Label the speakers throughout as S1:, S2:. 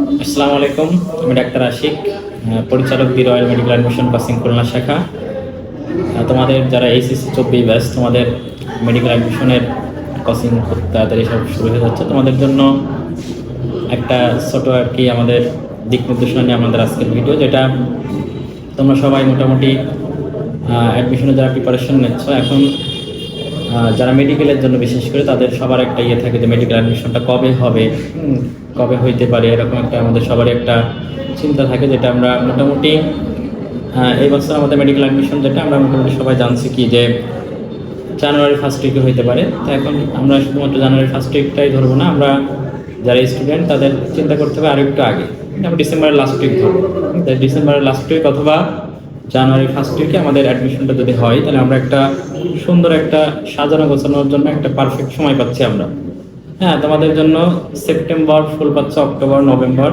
S1: আসসালামু আলাইকুম। আমি ডাক্তার আশিক, পরিচালক the Royal Medical Admission Coaching Khulna শাখা। তোমাদের যারা এইচএসসি 24 ব্যাচ, তোমাদের মেডিকেল অ্যাডমিশনের কোচিং খুব তাড়াতাড়ি সব শুরু হয়ে যাচ্ছে। তোমাদের জন্য একটা ছোটো আর কি আমাদের দিক নির্দেশনা নিয়ে আমাদের আজকের ভিডিও, যেটা তোমরা সবাই মোটামুটি অ্যাডমিশনে যারা প্রিপারেশন নিচ্ছ এখন, যারা মেডিকেলের জন্য বিশেষ করে তাদের সবার একটা ইয়ে থাকে যে মেডিকেল অ্যাডমিশনটা কবে হবে, কবে হইতে পারে, এরকম একটা আমাদের সবারই একটা চিন্তা থাকে, যেটা আমরা মোটামুটি এই বছর আমাদের মেডিকেল অ্যাডমিশন যেটা আমরা মোটামুটি সবাই জানছি কি যে জানুয়ারি ফার্স্ট উইকে হইতে পারে। তো এখন আমরা শুধুমাত্র জানুয়ারি ফার্স্ট উইকটাই ধরবো না, আমরা যারা স্টুডেন্ট তাদের চিন্তা করতে হবে আরও একটু আগে, আমরা ডিসেম্বরের লাস্ট উইক ধরবো। ডিসেম্বরের লাস্ট উইক অথবা জানুয়ারি ফার্স্ট উইকে আমাদের অ্যাডমিশনটা যদি হয়, তাহলে আমরা একটা সুন্দর একটা সাজানো গোছানোর জন্য একটা পারফেক্ট সময় পাচ্ছি আমরা। হ্যাঁ, তোমাদের জন্য সেপ্টেম্বর ফুল পাচ্ছে, অক্টোবর, নভেম্বর,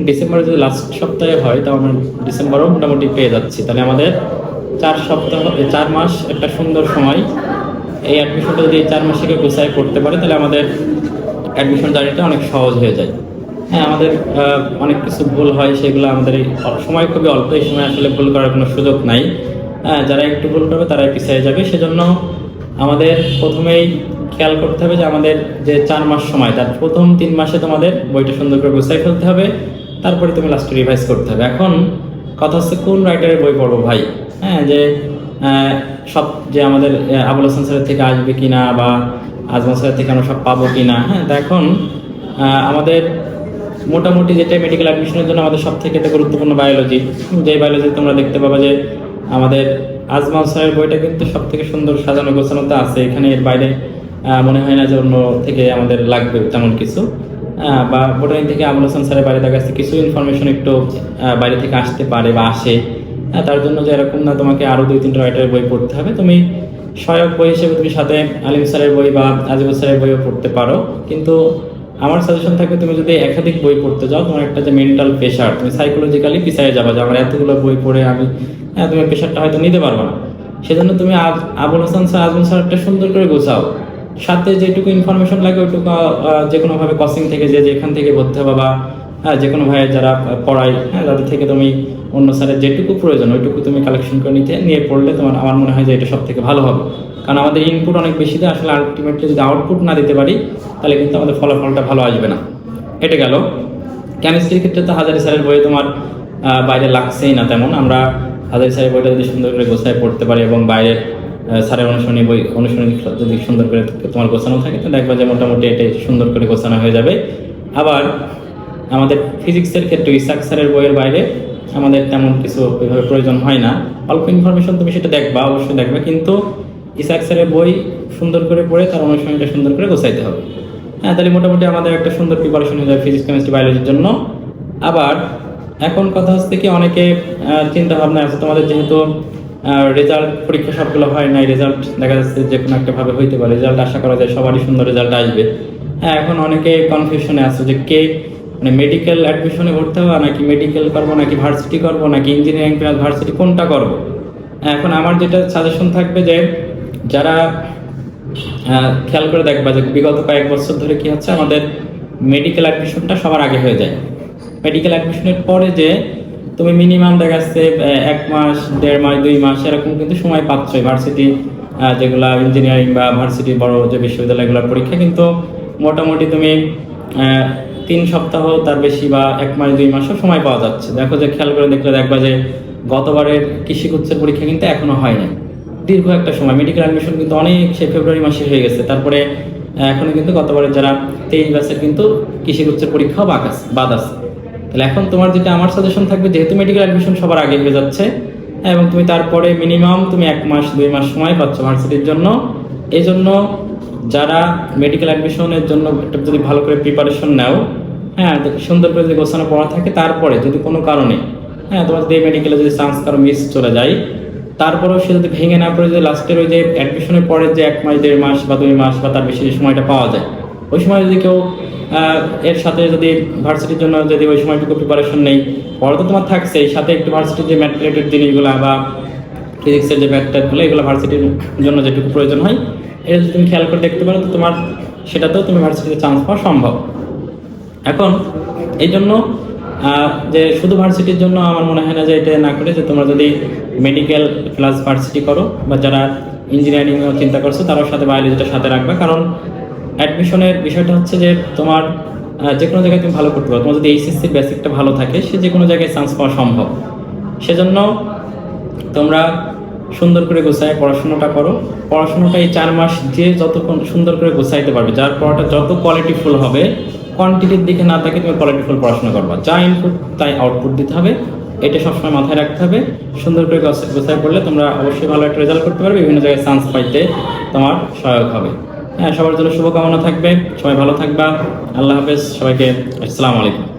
S1: ডিসেম্বরে যদি লাস্ট সপ্তাহে হয় তাও আমরা ডিসেম্বরও মোটামুটি পেয়ে যাচ্ছি। তাহলে আমাদের 4 সপ্তাহ, 4 মাস একটা সুন্দর সময়। এই অ্যাডমিশনটা যদি এই 4 মাসে গোছায় করতে পারে, তাহলে আমাদের অ্যাডমিশন জার্নিটা অনেক সহজ হয়ে যায়। হ্যাঁ, আমাদের অনেক কিছু ভুল হয়, সেগুলো আমাদের এই সময় খুবই অল্প, এই সময় আসলে ভুল করার কোনো সুযোগ নাই। হ্যাঁ, যারা একটু ভুল করবে তারাই পিছিয়ে যাবে। সেজন্য আমাদের প্রথমেই খেয়াল করতে হবে যে আমাদের যে 4 মাস সময়, তার প্রথম 3 মাসে তোমাদের বইটা সুন্দর করে গুছাই ফেলতে হবে, তারপরে তুমি লাস্টে রিভাইজ করতে হবে। এখন কথা হচ্ছে কোন রাইটারের বই পড়বো ভাই। হ্যাঁ, যে সব যে আমাদের আবুল হাসান স্যারের থেকে আসবে কিনা বা আজমান স্যারের থেকে আমরা সব পাবো কিনা। হ্যাঁ, তা এখন আমাদের মোটামুটি যেটা মেডিকেল অ্যাডমিশনের জন্য আমাদের সব থেকে গুরুত্বপূর্ণ বায়োলজি, যে বায়োলজি তোমরা দেখতে পাবা যে আমাদের আজমান স্যারের বইটা কিন্তু সব থেকে সুন্দর সাজানো গোছানোতে আছে। এখানে এর বাইরে মনে হয় না যে অন্য থেকে আমাদের লাগবে তেমন কিছু, বা বোটানি থেকে আবুল হাসান স্যারের বাইরে দেখা যাচ্ছে কিছু ইনফরমেশন একটু বাইরে থেকে আসতে পারে বা আসে। তার জন্য যে এরকম না তোমাকে আরও 2-3টা রাইটারের বই পড়তে হবে, তুমি সহায়ক বই হিসেবে তুমি সাথে আলিম স্যারের বই বা আজিবুল স্যারের বইও পড়তে পারো। কিন্তু আমার সাজেশন থাকবে তুমি যদি একাধিক বই পড়তে যাও, তোমার একটা যে মেন্টাল প্রেশার, তুমি সাইকোলজিক্যালি পিছিয়ে যাবে যে আমার এতগুলো বই পড়ে আমি তুমি প্রেশারটা হয়তো নিতে পারবো না। সেজন্য তুমি আবুল হাসান স্যার, আজমল স্যারটা সুন্দর করে গোছাও, সাথে যেটুকু ইনফরমেশন লাগে ওইটুকু যে কোনোভাবে কোচিং থেকে যে যেখান থেকে ভর্তি হবা বা যে কোনো ভাইয়ের যারা পড়ায়, তাদের থেকে তুমি অন্য স্যারের যেটুকু প্রয়োজন ওইটুকু তুমি কালেকশন করে নিয়ে পড়লে তোমার, আমার মনে হয় যে এটা সব থেকে ভালো হবে। কারণ আমাদের ইনপুট অনেক বেশি দেয়, আসলে আলটিমেটলি যদি আউটপুট না দিতে পারি তাহলে কিন্তু আমাদের ফলাফলটা ভালো আসবে না। এটা গেল। কেমিস্ট্রির ক্ষেত্রে তো হাজারি স্যারের বই তোমার বাইরে লাগছেই না তেমন। আমরা হাজারি স্যারের বইটা যদি সুন্দর করে গোছায় পড়তে পারি এবং বাইরের স্যারের অনুসরণী বই অনুসরণী যদি সুন্দর করে তোমার গোছানো থাকে, তো দেখবা যে মোটামুটি এটাই সুন্দর করে গোছানো হয়ে যাবে। আবার আমাদের ফিজিক্সের ক্ষেত্রে ইসাক স্যারের বইয়ের বাইরে আমাদের তেমন কিছু ওইভাবে প্রয়োজন হয় না। অল্প ইনফরমেশন তুমি সেটা দেখবা, অবশ্যই দেখবে, কিন্তু ইসাক স্যারের বই সুন্দর করে পড়ে তার অনুসরণীটা সুন্দর করে গোছাইতে হবে। হ্যাঁ, তাহলে মোটামুটি আমাদের একটা সুন্দর প্রিপারেশন হয়ে যাবে ফিজিক্স, কেমিস্ট্রি, বায়োলজির জন্য। আবার এখন কথা হচ্ছে কি, অনেকে চিন্তা ভাবনা আছে তোমাদের, যেহেতু রেজাল্ট পরীক্ষা সবগুলো হয় নাই, রেজাল্ট দেখা যাচ্ছে যে কোনো একটা ভাবে হইতে পারে, রেজাল্ট আশা করা যায় সবারই সুন্দর রেজাল্ট আসবে। হ্যাঁ, এখন অনেকে কনফিউশনে আছে যে কে মানে মেডিকেল অ্যাডমিশনে ভর্তি হওয়া, নাকি মেডিকেল করবো, নাকি ভার্সিটি করবো, নাকি ইঞ্জিনিয়ারিং প্লাস ভার্সিটি, কোনটা করবো। এখন আমার যেটা সাজেশন থাকবে যে যারা খেয়াল করে দেখবা যে বিগত কয়েক বছর ধরে কি হচ্ছে, আমাদের মেডিকেল অ্যাডমিশনটা সবার আগে হয়ে যায়। মেডিকেল অ্যাডমিশনের পরে যে তুমি মিনিমাম দেখা যাচ্ছে 1 মাস, 1.5 মাস, 2 মাস এরকম কিন্তু সময় পাচ্ছ ভার্সিটি, যেগুলা ইঞ্জিনিয়ারিং বা ভার্সিটি বড় যে বিশ্ববিদ্যালয়গুলোর পরীক্ষা, কিন্তু মোটামুটি তুমি 3 সপ্তাহ তার বেশি বা 1 মাস, 2 মাসও সময় পাওয়া যাচ্ছে। দেখো যে খেয়াল করে দেখলে দেখবা যে গতবারের কৃষিগুচ্ছের পরীক্ষা কিন্তু এখনো হয়নি, দীর্ঘ একটা সময়। মেডিকেল অ্যাডমিশন কিন্তু অনেক সে ফেব্রুয়ারি মাসে হয়ে গেছে, তারপরে এখনো কিন্তু গতবারের যারা 23 ব্যাচের কিন্তু কৃষিগুচ্ছের পরীক্ষাও বাদ আছে। তাহলে এখন তোমার যেটা আমার সাজেশন থাকবে, যেহেতু মেডিকেল অ্যাডমিশন সবার আগে হয়ে যাচ্ছে এবং তুমি তারপরে মিনিমাম তুমি 1 মাস, 2 মাস সময় পাচ্ছ ভার্সিটির জন্য, এই জন্য যারা মেডিকেল অ্যাডমিশনের জন্য একটা যদি ভালো করে প্রিপারেশন নাও, হ্যাঁ, সুন্দর করে যদি গোছানো পড়া থাকে, তারপরে যদি কোনো কারণে তোমার যদি মেডিকেলে যদি চান্স কারো মিস চলে যায়, তারপরেও সে যদি ভেঙে না পড়ে, যে লাস্টের ওই যে অ্যাডমিশনের পরে যে 1 মাস, 1.5 মাস বা 2 মাস বা তার বেশি সময়টা পাওয়া যায়, ওই সময় যদি কেউ এর সাথে যদি ভার্সিটির জন্য যদি ওই সময়টুকু প্রিপারেশন নেই, পরে তো তোমার থাকছেই, সাথে একটু ভার্সিটির যে ম্যাথ রিলেটেড জিনিসগুলো বা ফিজিক্সের যে ম্যাথগুলো, এগুলো ভার্সিটির জন্য যেটুকু প্রয়োজন হয়, এটা যদি তুমি খেয়াল করে দেখতে পারো, তো তোমার সেটাতেও তুমি ভার্সিটিতে চান্স পাওয়া সম্ভব। এখন এই জন্য যে শুধু ভার্সিটির জন্য আমার মনে হয় না যে এটা না করে যে তোমরা যদি মেডিকেল প্লাস ভার্সিটি করো, বা যারা ইঞ্জিনিয়ারিংও চিন্তা করছো তারাও সাথে বায়োলজিটার সাথে রাখবা। কারণ অ্যাডমিশনের বিষয়টা হচ্ছে যে তোমার যে কোনো জায়গায় তুমি ভালো করতে পারো। তোমার যদি এইচএসসির বেসিকটা ভালো থাকে, সে যে কোনো জায়গায় চান্স পাওয়া সম্ভব। সেজন্য তোমরা সুন্দর করে গোছায় পড়াশোনাটা করো। পড়াশোনাটা এই 4 মাস যে যতক্ষণ সুন্দর করে গোছাইতে পারবে, যার পড়াটা যত কোয়ালিটিফুল হবে, কোয়ান্টিটির দিকে না থাকে তুমি কোয়ালিটিফুল পড়াশোনা করবা। যা ইনপুট তাই আউটপুট দিতে হবে, এটা সবসময় মাথায় রাখতে হবে। সুন্দর করে গোছায় পড়লে তোমরা অবশ্যই ভালো একটা রেজাল্ট করতে পারবে, বিভিন্ন জায়গায় চান্স পাইতে তোমার সহায়ক হবে। হ্যাঁ, সবার জন্য শুভকামনা থাকবে, সবাই ভালো থাকবা। আল্লাহ হাফেজ সবাইকে, আসসালামু আলাইকুম।